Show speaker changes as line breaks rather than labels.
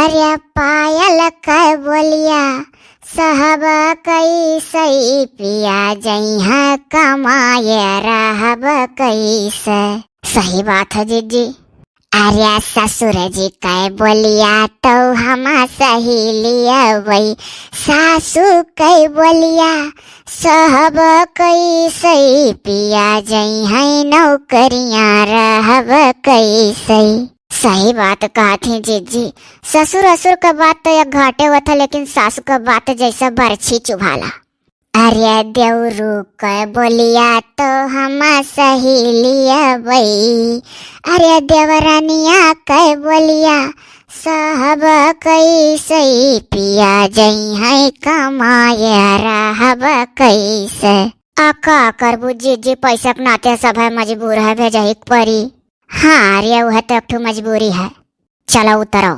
अरे पायल कह बोलिया साहब कैसे पिया जइहा कमाए रहब कैसे। सही बात है जीजी। अरे ससुर जी कह बोलिया तो हम सहेलिया वही सासू कह बोलिया साहब कैसे पिया जइहा नौकरियां रहब कैसे। सही बात कहा थी जीजी। ससुर असुर का बात तो एक घाटे हुआ था, लेकिन सासू का बात जैसा बरछी चुभाला। अरे देवरू कह बोलिया तो हम सहेलिया वही। अरे देवरानिया कह बोलिया साहब कैसे पिया जइहा कमाए रहब कैसे। का करबू जीजी, पैसा के नाते सब है, मजबूर है भेजा ही परी। हाँ अरे वह तो एक ठो मजबूरी है। चलो उतरो।